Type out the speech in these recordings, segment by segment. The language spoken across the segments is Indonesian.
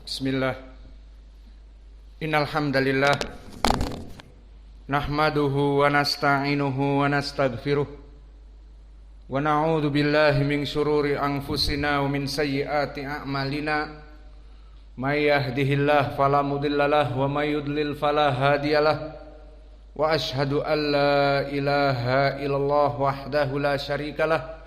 Bismillah. Innal hamdalillah nahmaduhu wa nasta'inuhu wa nastaghfiruh wa na'udzu billahi min syururi anfusina wa min sayyiati a'malina. May yahdihillahu fala mudhillalah wa may yudlil fala hadiyalah. Wa asyhadu an la ilaha illallah wahdahu la syarikalah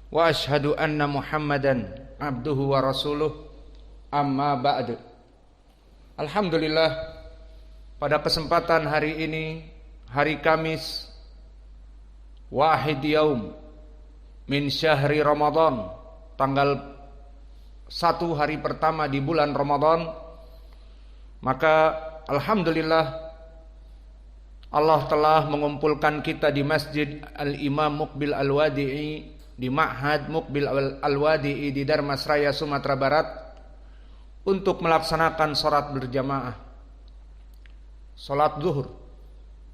wa asyhadu anna Muhammadan abduhu wa rasuluh. Amma ba'du. Alhamdulillah, pada kesempatan hari ini, hari Kamis, wahid yaum min syahri Ramadan, tanggal 1 hari pertama di bulan Ramadan, maka alhamdulillah Allah telah mengumpulkan kita di Masjid Al-Imam Muqbil Al-Wadi'i, di Ma'had Muqbil Al-Wadi'i di Dharmasraya, Sumatera Barat, untuk melaksanakan sholat berjamaah, sholat zuhur.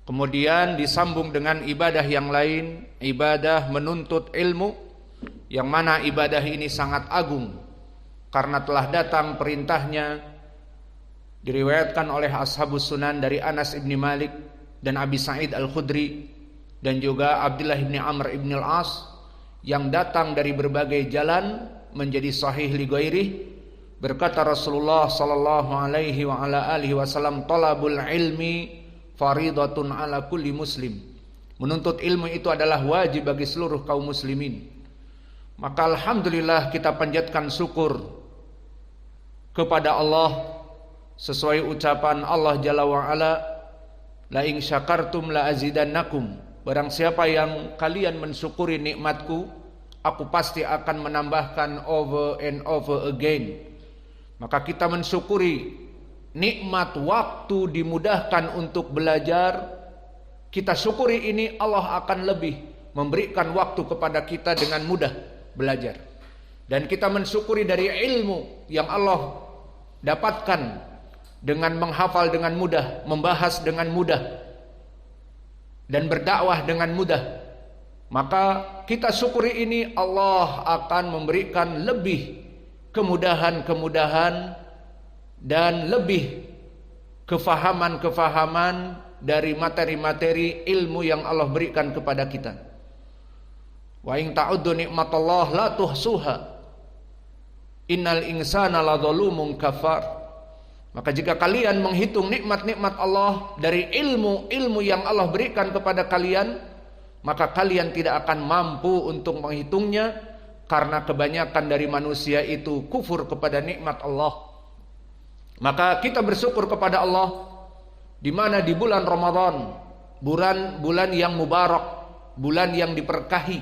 Kemudian disambung dengan ibadah yang lain, ibadah menuntut ilmu, yang mana ibadah ini sangat agung karena telah datang perintahnya, diriwayatkan oleh Ashabus Sunan dari Anas ibn Malik dan Abi Sa'id Al-Khudri dan juga Abdullah ibn Amr ibn Al-As, yang datang dari berbagai jalan menjadi sahih li ghairihi. Berkata Rasulullah sallallahu alaihi wa ala alihi wasallam, talabul ilmi faridatun ala kulli muslim. Menuntut ilmu itu adalah wajib bagi seluruh kaum muslimin. Maka alhamdulillah kita panjatkan syukur kepada Allah sesuai ucapan Allah Jalla wa ala, la in syakartum la azidannakum. Barang siapa yang kalian mensyukuri nikmatku, aku pasti akan menambahkan over and over again. Maka kita mensyukuri nikmat waktu dimudahkan untuk belajar. Kita syukuri ini, Allah akan lebih memberikan waktu kepada kita dengan mudah belajar. Dan kita mensyukuri dari ilmu yang Allah dapatkan dengan menghafal dengan mudah, membahas dengan mudah, dan berdakwah dengan mudah. Maka kita syukuri ini, Allah akan memberikan lebih kemudahan-kemudahan dan lebih kefahaman-kefahaman dari materi-materi ilmu yang Allah berikan kepada kita. Wa in ta'uddu nikmatallah la tuhsuha innal insana ladzalumun kafar. Maka jika kalian menghitung nikmat-nikmat Allah dari ilmu-ilmu yang Allah berikan kepada kalian, maka kalian tidak akan mampu untuk menghitungnya, karena kebanyakan dari manusia itu kufur kepada nikmat Allah. Maka kita bersyukur kepada Allah di mana di bulan Ramadan, bulan yang mubarak, bulan yang diberkahi,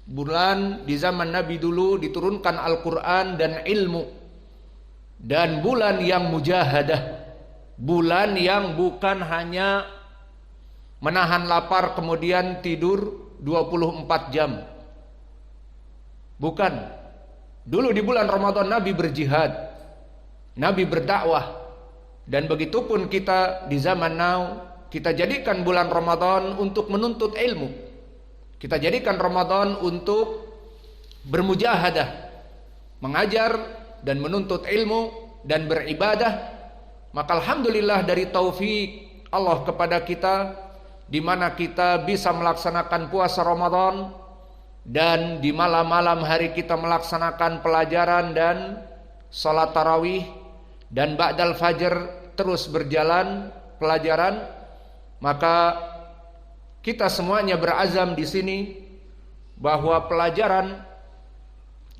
bulan di zaman Nabi dulu diturunkan Al-Quran dan ilmu, dan bulan yang mujahadah, bulan yang bukan hanya menahan lapar kemudian tidur 24 jam. Bukan. Dulu di bulan Ramadan Nabi berjihad, Nabi berdakwah. Dan begitupun kita di zaman now, kita jadikan bulan Ramadan untuk menuntut ilmu. Kita jadikan Ramadan untuk bermujahadah, mengajar dan menuntut ilmu dan beribadah. Maka alhamdulillah dari taufik Allah kepada kita, di mana kita bisa melaksanakan puasa Ramadan, dan di malam-malam hari kita melaksanakan pelajaran dan salat tarawih, dan ba'dal fajr terus berjalan pelajaran. Maka kita semuanya berazam di sini bahwa pelajaran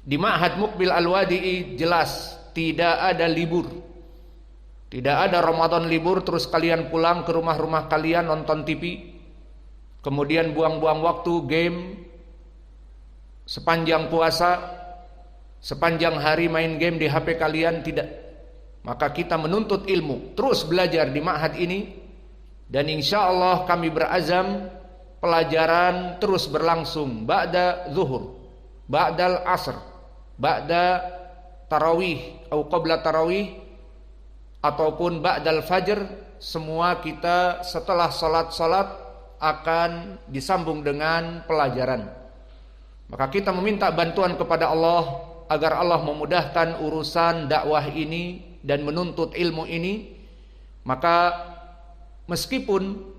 di Ma'had Muqbil Al-Wadi'i jelas tidak ada libur. Tidak ada Ramadan libur terus kalian pulang ke rumah-rumah kalian nonton TV, kemudian buang-buang waktu game sepanjang puasa, sepanjang hari main game di HP kalian. Tidak. Maka kita menuntut ilmu, terus belajar di ma'had ini, dan insya Allah kami berazam pelajaran terus berlangsung ba'da zuhur, ba'dal asr, ba'da tarawih atau qabla tarawih, ataupun ba'dal fajr. Semua kita setelah salat-salat akan disambung dengan pelajaran. Maka kita meminta bantuan kepada Allah agar Allah memudahkan urusan dakwah ini dan menuntut ilmu ini, maka meskipun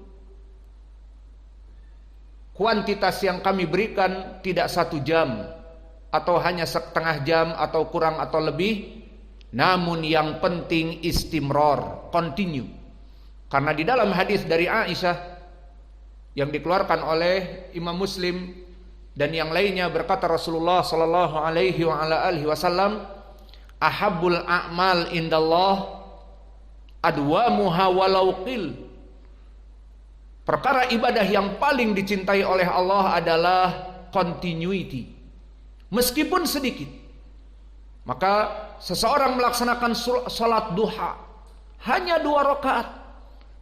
kuantitas yang kami berikan tidak 1 jam atau hanya setengah jam atau kurang atau lebih, namun yang penting istimror, continue. Karena di dalam hadis dari Aisyah yang dikeluarkan oleh Imam Muslim dan yang lainnya, berkata Rasulullah sallallahu alaihi wasallam, ahabbul a'mal indallah adwamuha walau qil. Perkara ibadah yang paling dicintai oleh Allah adalah continuity, meskipun sedikit. Maka seseorang melaksanakan salat duha hanya 2 rakaat,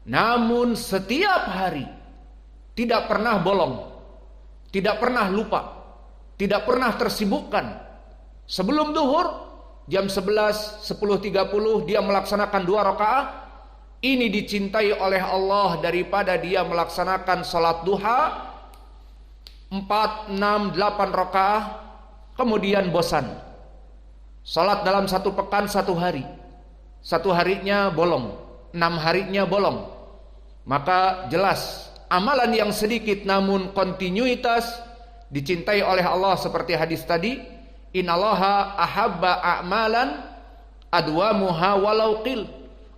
namun setiap hari tidak pernah bolong, tidak pernah lupa, tidak pernah tersibukkan. Sebelum duhur jam 11, 10.30 dia melaksanakan 2 rakaat. Ini dicintai oleh Allah daripada dia melaksanakan salat duha 4, 6, 8 rakaat kemudian bosan. Salat dalam 1 pekan 1 hari, 1 harinya bolong, 6 harinya bolong. Maka jelas amalan yang sedikit namun kontinuitas dicintai oleh Allah, seperti hadis tadi, innallaha ahabba a'malan adwamuha walau qil.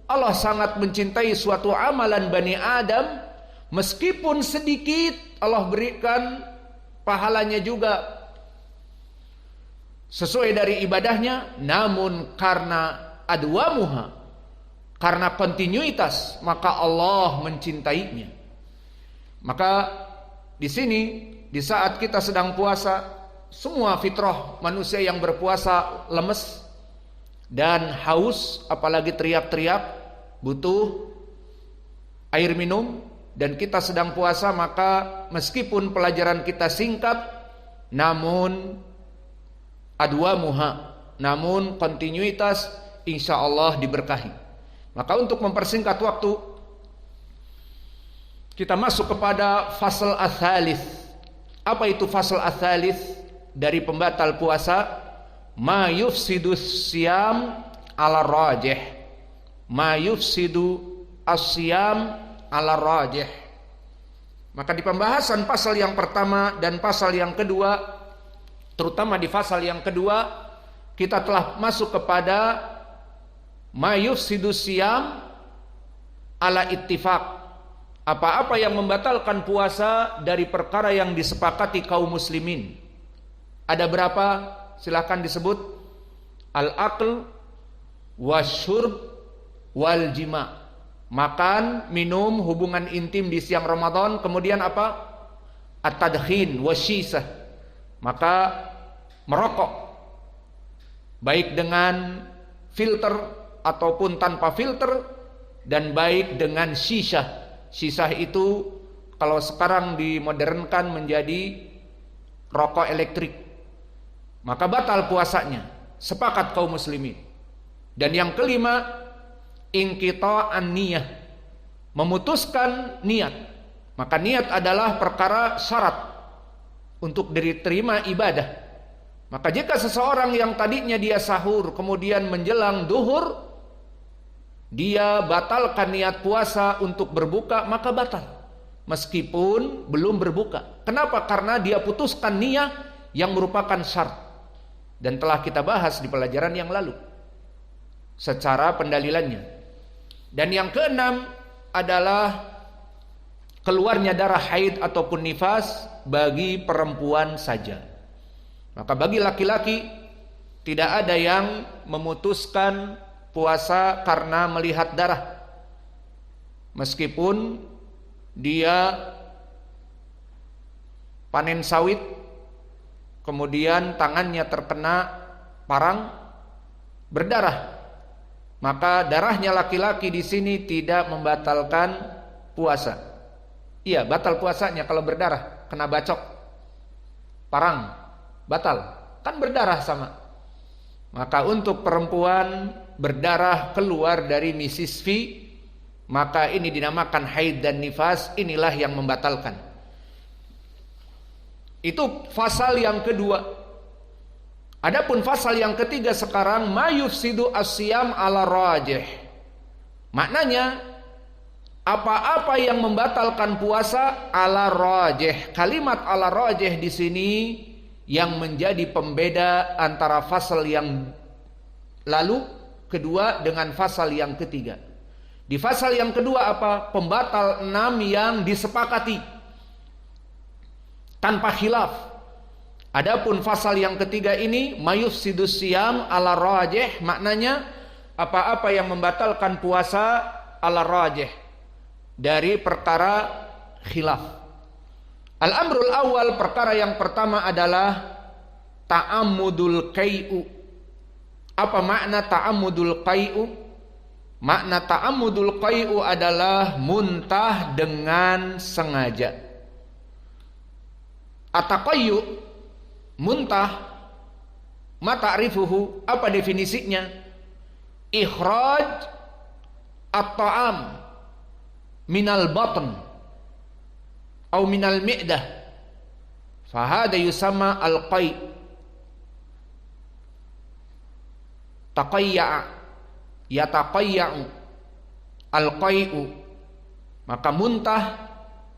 Allah sangat mencintai suatu amalan Bani Adam, meskipun sedikit Allah berikan pahalanya juga sesuai dari ibadahnya, namun karena adwamuha, karena kontinuitas, maka Allah mencintainya. Maka di sini, di saat kita sedang puasa, semua fitrah manusia yang berpuasa lemes dan haus, apalagi teriak-teriak, butuh air minum, dan kita sedang puasa. Maka meskipun pelajaran kita singkat, namun adwamuha, namun kontinuitas, insya Allah diberkahi. Maka untuk mempersingkat waktu, kita masuk kepada fasal ats-tsalits. Apa itu fasal ats-tsalits? Dari pembatal puasa, ma yufsidu siyam ala rajih, ma yufsidu as-siyam ala rajih. Maka di pembahasan pasal yang pertama dan pasal yang kedua, terutama di pasal yang kedua, kita telah masuk kepada ma yufsidu siyam ala ittifaq. Apa-apa yang membatalkan puasa dari perkara yang disepakati kaum muslimin. Ada berapa? Silakan disebut. Al-aql wasyurb wal jima. Makan, minum, hubungan intim di siang Ramadan. Kemudian apa? At-tadkhin wasyisah. Maka merokok, baik dengan filter ataupun tanpa filter, dan baik dengan shisha. Shisha itu kalau sekarang dimodernkan menjadi rokok elektrik. Maka batal puasanya, sepakat kaum muslimin. Dan yang kelima, inqita'an niyah, memutuskan niat. Maka niat adalah perkara syarat untuk diterima ibadah. Maka jika seseorang yang tadinya dia sahur kemudian menjelang duhur, dia batalkan niat puasa untuk berbuka, maka batal meskipun belum berbuka. Kenapa? Karena dia putuskan niat yang merupakan syarat, dan telah kita bahas di pelajaran yang lalu secara pendalilannya. Dan yang keenam adalah keluarnya darah haid ataupun nifas bagi perempuan saja. Maka bagi laki-laki tidak ada yang memutuskan puasa karena melihat darah, meskipun dia panen sawit kemudian tangannya terkena parang berdarah, maka darahnya laki-laki di sini tidak membatalkan puasa. Iya, batal puasanya kalau berdarah, kena bacok, parang, batal, kan berdarah sama. Maka untuk perempuan berdarah keluar dari nisisfi, maka ini dinamakan haid dan nifas, inilah yang membatalkan. Itu fasal yang kedua. Adapun fasal yang ketiga sekarang mayufsidu asyam ala rajih. Maknanya apa-apa yang membatalkan puasa ala rajih. Kalimat ala rajih di sini yang menjadi pembeda antara fasal yang lalu kedua dengan fasal yang ketiga. Di fasal yang kedua apa? Pembatal 6 yang disepakati tanpa khilaf. Adapun fasal yang ketiga ini mayufsidus siyam ala rajih, maknanya apa-apa yang membatalkan puasa ala rajih dari perkara khilaf. Al-amrul awal, perkara yang pertama adalah ta'ammudul qai'u. Apa makna ta'ammudul qai'u? Makna ta'ammudul qai'u adalah muntah dengan sengaja. Ataqayyu, muntah, ma ta'rifuhu, apa definisinya? Ikhraj at-ta'am minal batn atau minal mi'dah, fahada yusamma al-qai'. Taqayya'a, yataqayya'u, al-qai'u, maka muntah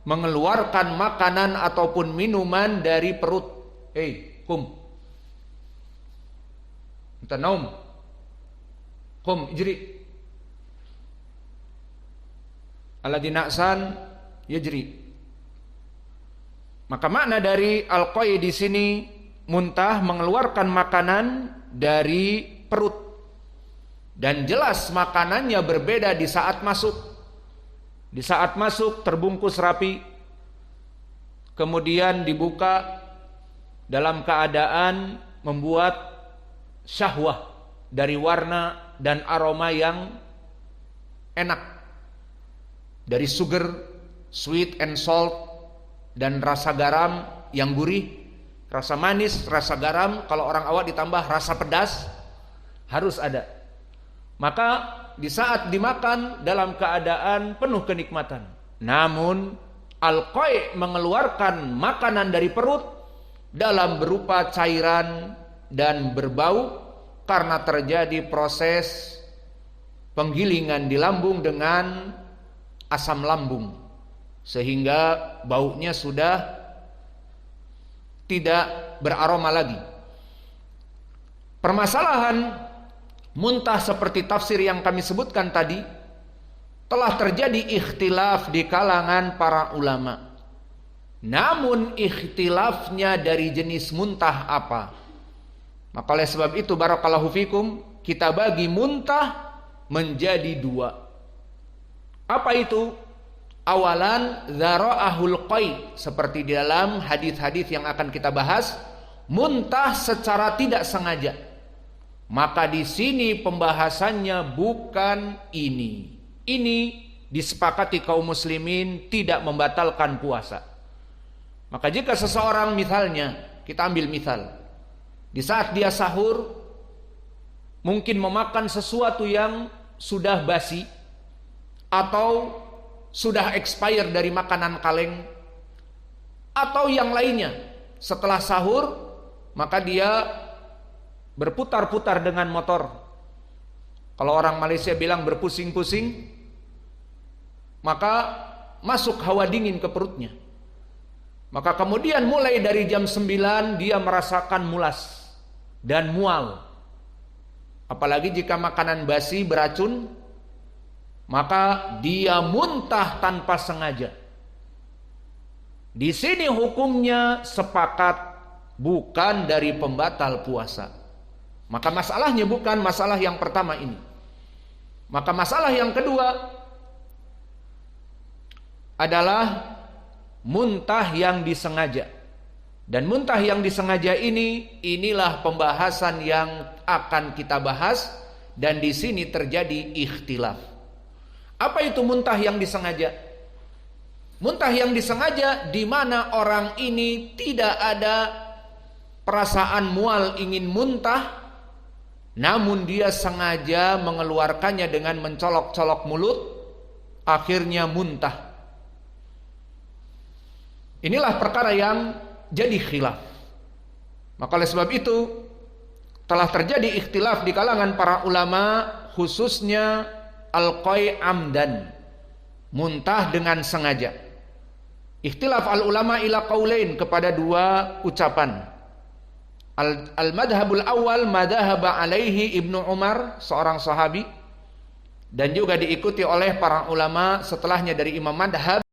mengeluarkan makanan ataupun minuman dari perut. Kum Anta naum, kum ijri alladhi na'san yajri. Maka makna dari al-qai di sini muntah mengeluarkan makanan dari perut, dan jelas makanannya berbeda di saat masuk. Di saat masuk terbungkus rapi, kemudian dibuka dalam keadaan membuat syahwah dari warna dan aroma yang enak, dari sugar, sweet and salt, dan rasa garam yang gurih, rasa manis, rasa garam, kalau orang awak ditambah rasa pedas, harus ada. Maka di saat dimakan dalam keadaan penuh kenikmatan. Namun al-qai' mengeluarkan makanan dari perut dalam berupa cairan dan berbau karena terjadi proses penggilingan di lambung dengan asam lambung, sehingga baunya sudah tidak beraroma lagi. Permasalahan muntah seperti tafsir yang kami sebutkan tadi telah terjadi ikhtilaf di kalangan para ulama. Namun ikhtilafnya dari jenis muntah apa? Maka oleh sebab itu barakallahu fikum, kita bagi muntah menjadi dua. Apa itu? Awalan dzara'ahul qai, seperti di dalam hadis-hadis yang akan kita bahas, muntah secara tidak sengaja. Maka di sini pembahasannya bukan ini. Ini disepakati kaum muslimin tidak membatalkan puasa. Maka jika seseorang misalnya, kita ambil misal, di saat dia sahur mungkin memakan sesuatu yang sudah basi atau sudah expired dari makanan kaleng atau yang lainnya, setelah sahur maka dia berputar-putar dengan motor. Kalau orang Malaysia bilang berpusing-pusing, maka masuk hawa dingin ke perutnya. Maka kemudian mulai dari jam 9 dia merasakan mulas dan mual. Apalagi jika makanan basi beracun, maka dia muntah tanpa sengaja. Di sini hukumnya sepakat bukan dari pembatal puasa. Maka masalahnya bukan masalah yang pertama ini. Maka masalah yang kedua adalah muntah yang disengaja. Dan muntah yang disengaja inilah pembahasan yang akan kita bahas, dan di sini terjadi ikhtilaf. Apa itu muntah yang disengaja? Muntah yang disengaja di mana orang ini tidak ada perasaan mual ingin muntah, namun dia sengaja mengeluarkannya dengan mencolok-colok mulut, akhirnya muntah. Inilah perkara yang jadi khilaf. Maka oleh sebab itu telah terjadi ikhtilaf di kalangan para ulama, khususnya al-qai amdan, muntah dengan sengaja. Ikhtilaf al ulama ila qaulain, kepada dua ucapan. Al-madhabul awal madhaba alaihi Ibnu Umar, seorang sahabi, dan juga diikuti oleh para ulama setelahnya dari imam madhab